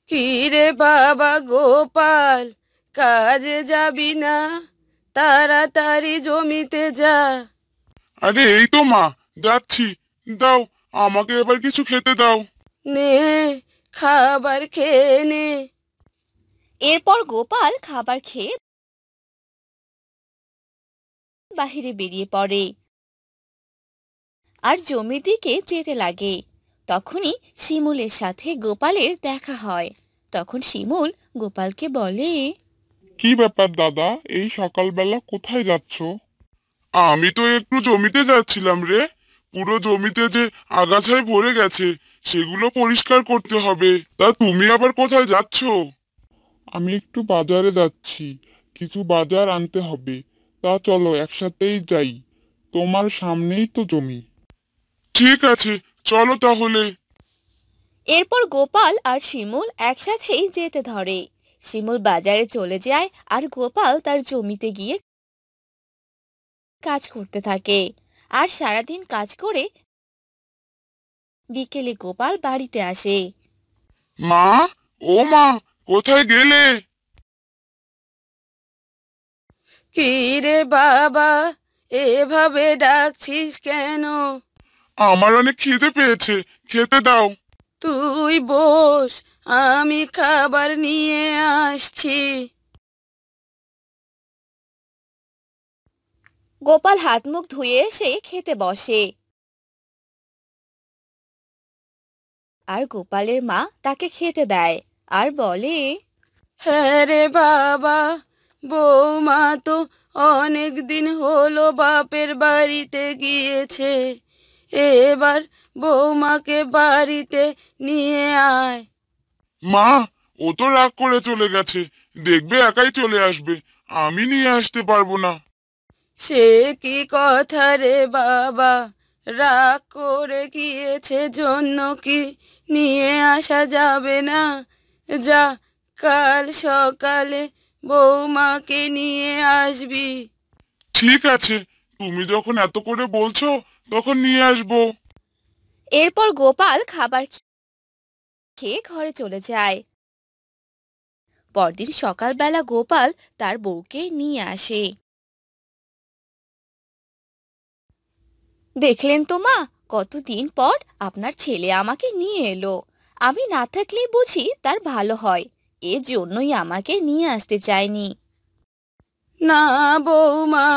কি রে বাবা গোপাল, কাজে যাবি না? তাড়াতাড়ি জমিতে যা। আরে এই তো মা, যাচ্ছি। দাও, আমাকে এবার কিছু খেতে দাও। নে, খাবার খেয়ে নে। এরপর গোপাল খাবার খেয়ে বাহিরে বেরিয়ে পড়ে আর জমির দিকে যেতে লাগে। তখনই শিমুলের সাথে গোপালের দেখা হয়। তখন শিমুল গোপালকে বলে, কি ব্যাপার দাদা, এই সকালবেলা কোথায় যাচ্ছ? আমি তো একটু জমিতে যাচ্ছিলাম রে। পুরো জমিতে যে আগাছায় ভরে গেছে, সেগুলো পরিষ্কার করতে হবে। তা তুমি আবার কোথায় যাচ্ছ? আমি একটু বাজারে যাচ্ছি, কিছু বাজার আনতে হবে। তা চলো একসাথেই যাই, তোমার সামনেই তো জমি। ঠিক আছে, চলো তাহলে। এরপর গোপাল আর শিমুল একসাথেই যেতে ধরে। শিমুল বাজারে চলে যায় আর গোপাল তার জমিতে গিয়ে কাজ করতে থাকে। আর সারাদিন কাজ করে বিকেলে গোপাল বাড়িতে আসে। মা, ও মা, কোথায় গেলে? কি রে বাবা, এভাবে ডাকছিস কেন? আমার অনেক খিদে পেয়েছে, খেতে দাও। তুই বস, আমি খাবার নিয়ে আসছি। গোপাল হাত মুখ ধুয়ে এসে খেতে বসে আর গোপালের মা তাকে খেতে দেয় আর বলে, হ্যাঁ রে বাবা, বৌমা তো অনেক দিন হলো বাপের বাড়িতে গিয়েছে। এবার বৌমাকে বাড়িতে নিয়ে আয়। মা, ও তো রাগ করে চলে গেছে, দেখবে একাই চলে আসবে। আমি নিয়ে আসতে পারবো না। সে কি কথা রে বাবা, রাগ করে গিয়েছে জন্য কি নিয়ে আসা যাবে না? যা, কাল সকালে বৌমাকে নিয়ে আসবি। ঠিক আছে, তুমি যখন এত করে বলছো, তখন নিয়ে আসবো। এরপর গোপাল খাবার খেয়ে ঘরে চলে যায়। পরদিন সকালবেলা গোপাল তার বউকে নিয়ে আসে। দেখলেন তো মা, কতদিন পর আপনার ছেলে আমাকে নিয়ে এলো। আমি না থাকলেই বুঝি তার ভালো হয়, এর জন্যই আমাকে নিয়ে আসতে চায়নি। না বৌমা,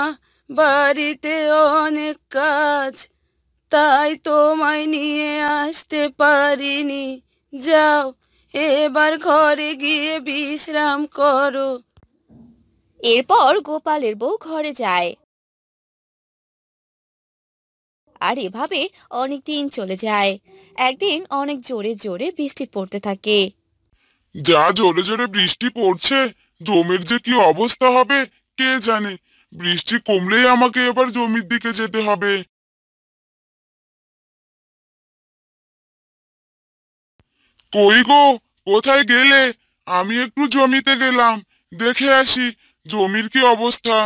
বাড়িতে অনেক কাজ, তাই তোমায় নিয়ে আসতে পারিনি। যাও, এবার ঘরে গিয়ে বিশ্রাম করো। এরপর গোপালের বউ ঘরে যায় আর এভাবে অনেক দিন চলে যায়। একদিন অনেক জোরে জোরে বৃষ্টি পড়তে থাকে। যা জোরে জোরে বৃষ্টি পড়ছে, জমির যে কি অবস্থা হবে কে জানে। বৃষ্টি কমলেই আমাকে এবার জমির দিকে যেতে হবে। কই গো, কোথায় গেলে? আমি একটু জমিতে গেলাম, দেখে আসি জমির কি অবস্থা।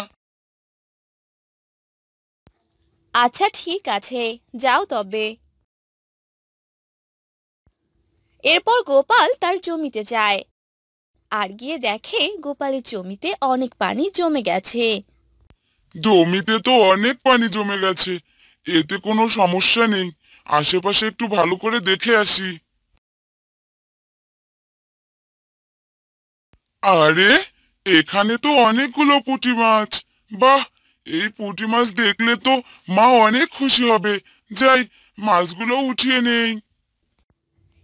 আচ্ছা ঠিক আছে, যাও তবে। এরপর গোপাল তার জমিতে যায় আর গিয়ে দেখে গোপালের জমিতে অনেক পানি জমে গেছে। জমিতে তো অনেক পানি জমে গেছে, এতে কোনো সমস্যা নেই। আশেপাশে একটু ভালো করে দেখে আসি। আরে, এখানে তো অনেকগুলো পুঁটি মাছ। বাহ, এই পুঁটি মাছ দেখলে তো মা অনেক খুশি হবে। যাই, মাছগুলো উঠিয়ে নেই।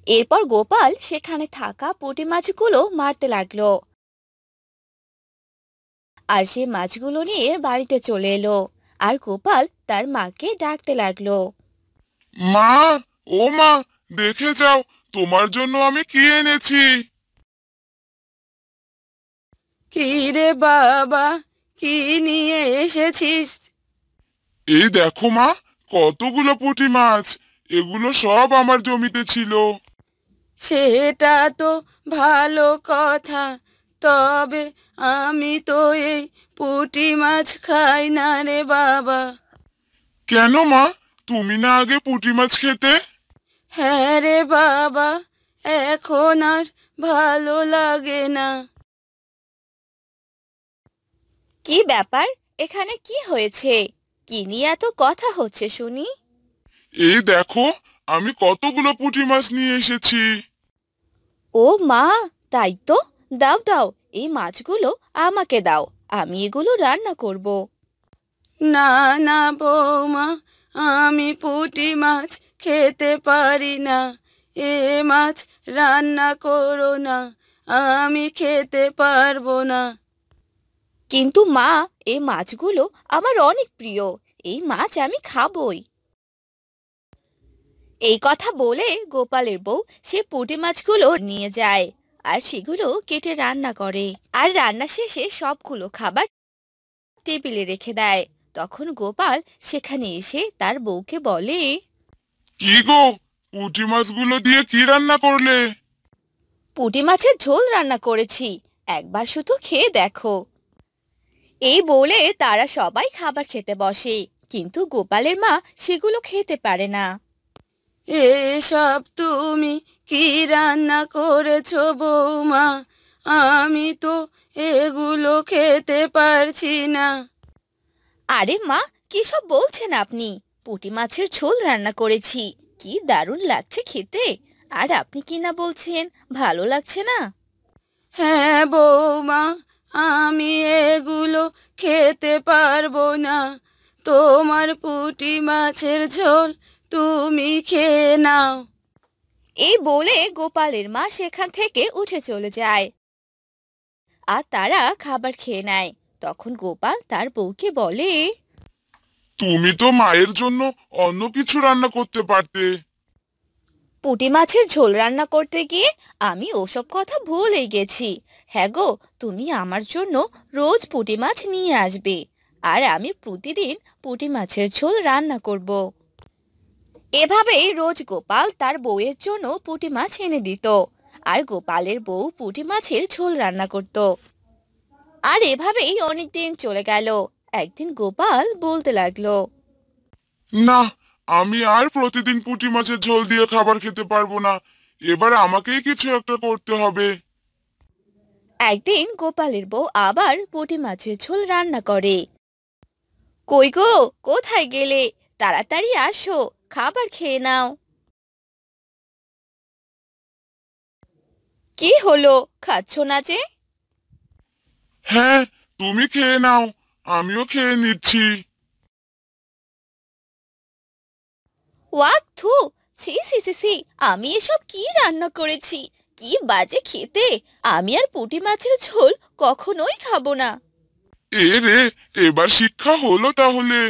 এরপর গোপাল সেখানে থাকা পুঁটি মাছগুলো মারতে লাগলো আর সে মাছগুলো নিয়ে বাড়িতে চলে এলো আর গোপাল তার মাকে ডাকতে লাগলো। মা, ও মা, দেখে যাও, তোমার জন্য আমি কি এনেছি। কি রে বাবা, কি নিয়ে এসেছিস? এই দেখো মা, কতগুলো পুঁটি মাছ। এগুলো সব আমার জমিতে ছিল। সেটা তো ভালো কথা, তবে আমি তো এই পুঁটি মাছ খাই না রে বাবা। কেন মা, তুমি না আগে পুঁটি মাছ খেতে? হ্যাঁ রে বাবা, এখন আর ভালো লাগে না। কি ব্যাপার? এখানে কি হয়েছে? কি নিয়ে এত কথা হচ্ছে শুনি? এই দেখো, আমি কতগুলো পুঁটি মাছ নিয়ে এসেছি। ও মা, তাই তো। দাও দাও, এই মাছগুলো আমাকে দাও, আমি এগুলো রান্না করব। না না বৌমা, আমি পুঁটি মাছ খেতে পারি না। এ মাছ রান্না করো না, আমি খেতে পারবো না। কিন্তু মা, এই মাছগুলো আমার অনেক প্রিয়, এই মাছ আমি খাবই। এই কথা বলে গোপালের বউ সে পুঁটি মাছগুলো নিয়ে যায় আর সেগুলো কেটে রান্না করে। আর রান্না শেষে সবগুলো খাবার টেবিলে রেখে দেয়। তখন গোপাল সেখানে এসে তার বউকে বলে, কি গো, পুঁটি মাছগুলো দিয়ে কি রান্না করলে? পুঁটি মাছের ঝোল রান্না করেছি, একবার শুধু খেয়ে দেখো। এই বলে তারা সবাই খাবার খেতে বসে, কিন্তু গোপালের মা সেগুলো খেতে পারে না। এসব তুমি কি রান্না করেছো বৌমা? আমি তো এগুলো খেতে পারছি না। আরে মা, কি সব বলছেন আপনি? পুঁটি মাছের ঝোল রান্না করেছি, কি দারুণ লাগছে খেতে। আর আপনি কি না বলছেন ভালো লাগছে না? হ্যাঁ বৌমা, আমি এগুলো খেতে পারবো না। তোমার পুঁটি মাছের ঝোল তুমি খেয়ে নাও। এই বলে গোপালের মা সেখান থেকে উঠে চলে যায় আর তারা খাবার খেয়ে নেয়। তখন গোপাল তার বউকে বলে, তুমি তো মায়ের জন্য অন্য কিছু রান্না করতে পারতে। পুঁটি মাছের ঝোল রান্না করতে গিয়ে আমি ওসব কথা ভুলেই গেছি। হ্যাঁ গো, তুমি আমার জন্য রোজ পুঁটি মাছ নিয়ে আসবে, আর আমি প্রতিদিন পুঁটি মাছের ঝোল রান্না করব। এভাবেই রোজ গোপাল তার বউয়ের জন্য পুঁটি মাছ এনে দিত, আর গোপালের বউ পুঁটি মাছের ঝোল রান্না করত। আর এভাবেই অনেক দিন চলে গেল। একদিন গোপাল বলতে লাগলো, না, আমি আর প্রতিদিন পুঁটি মাছের ঝোল দিয়ে খাবার খেতে পারবো না। এবার আমাকেই কিছু একটা করতে হবে। একদিন গোপালের বউ আবার পুঁটি মাছের ঝোল রান্না করে। কই গো, কোথায় গেলে? তাড়াতাড়ি আসো, খাবার খেয়ে নাও। কি হলো, খাচ্ছ না যে? হ্যাঁ, তুমি খেয়ে নাও, আমিও খেয়ে নিচ্ছি। ওয়াক থু, ছি ছি ছি ছি, আমি এসব কি রান্না করেছি? কি বাজে খেতে! আমি আর পুঁটি মাছের ঝোল কখনোই খাবো না। এ রে, এবার শিক্ষা হলো তাহলে।